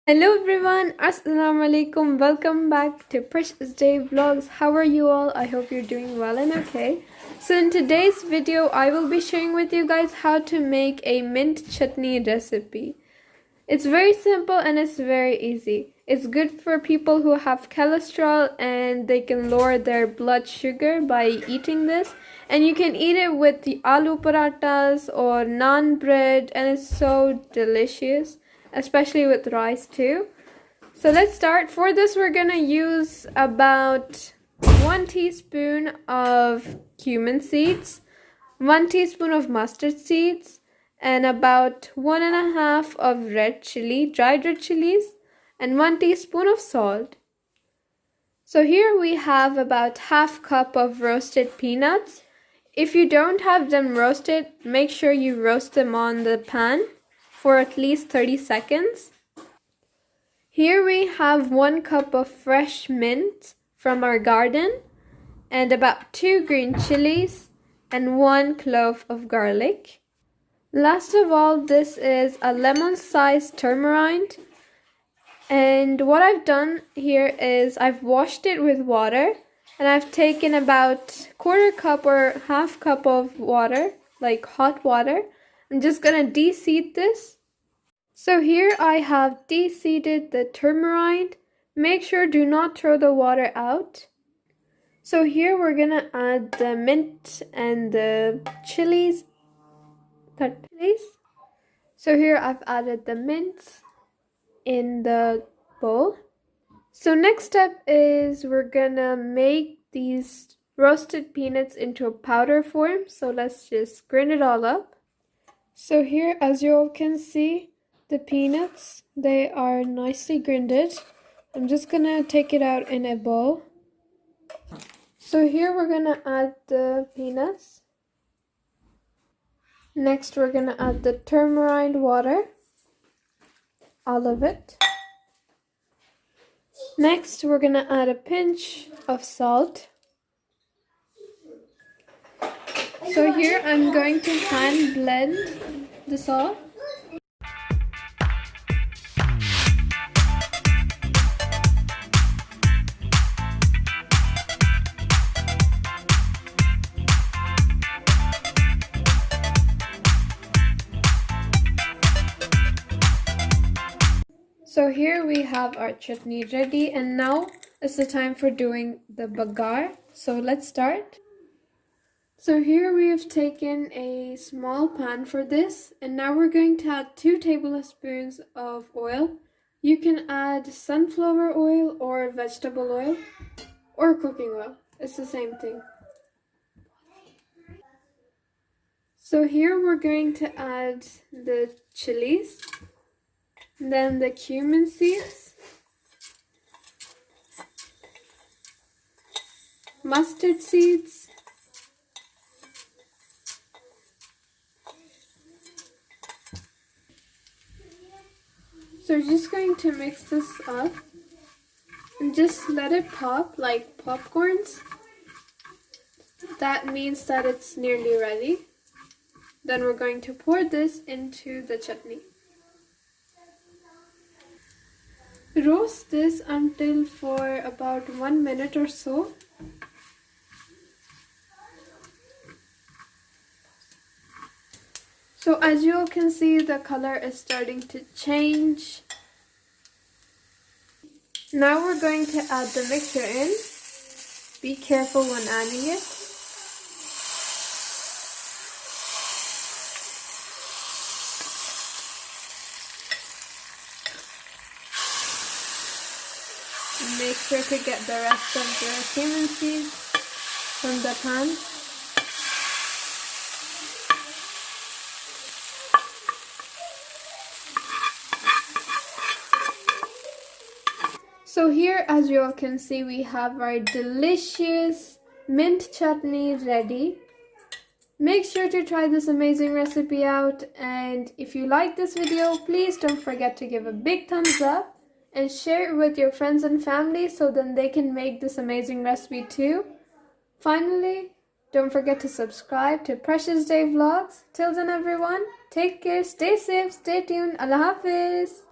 Hello everyone, Assalamu alaikum. Welcome back to Precious Day Vlogs. How are you all? I hope you're doing well and okay. So in today's video, I will be sharing with you guys how to make a mint chutney recipe. It's very simple and it's very easy. It's good for people who have cholesterol and they can lower their blood sugar by eating this. And you can eat it with the aloo parathas or naan bread, and it's so delicious, especially with rice too. So let's start. For this, we're gonna use about 1 teaspoon of cumin seeds, 1 teaspoon of mustard seeds, and about 1.5 of dried red chilies, and 1 teaspoon of salt. So here we have about half cup of roasted peanuts. If you don't have them roasted, make sure you roast them on the pan for at least 30 seconds. Here we have 1 cup of fresh mint from our garden, and about 2 green chilies and 1 clove of garlic. Last of all, this is a lemon-sized tamarind, and what I've done here is I've washed it with water, and I've taken about 1/4 cup or half cup of water, like hot water. I'm just gonna de-seed this. So here I have de-seeded the tamarind. Make sure do not throw the water out. So here we're gonna add the mint and the chilies. So here I've added the mint in the bowl. So next step is we're gonna make these roasted peanuts into a powder form. So let's just grind it all up. So here, as you all can see, the peanuts, they are nicely grinded. I'm just gonna take it out in a bowl. So here we're gonna add the peanuts. Next we're gonna add the tamarind water, all of it. Next we're gonna add a pinch of salt. So here I'm going to hand blend the salt. So here we have our chutney ready, and now is the time for doing the bagar. So let's start. So here we have taken a small pan for this, and now we're going to add 2 tablespoons of oil. You can add sunflower oil or vegetable oil or cooking oil. It's the same thing. So here we're going to add the chilies, then the cumin seeds, mustard seeds, so we're just going to mix this up and just let it pop like popcorns. That means that it's nearly ready. Then we're going to pour this into the chutney. Roast this until for about 1 minute or so. So as you all can see, the color is starting to change. Now we're going to add the mixture in. Be careful when adding it. Make sure to get the rest of the cumin seeds from the pan. So here, as you all can see, we have our delicious mint chutney ready. Make sure to try this amazing recipe out, and if you like this video, please don't forget to give a big thumbs up and share it with your friends and family so then they can make this amazing recipe too. Finally, don't forget to subscribe to Precious Day Vlogs. Till then everyone, take care, stay safe, stay tuned. Allah Hafiz.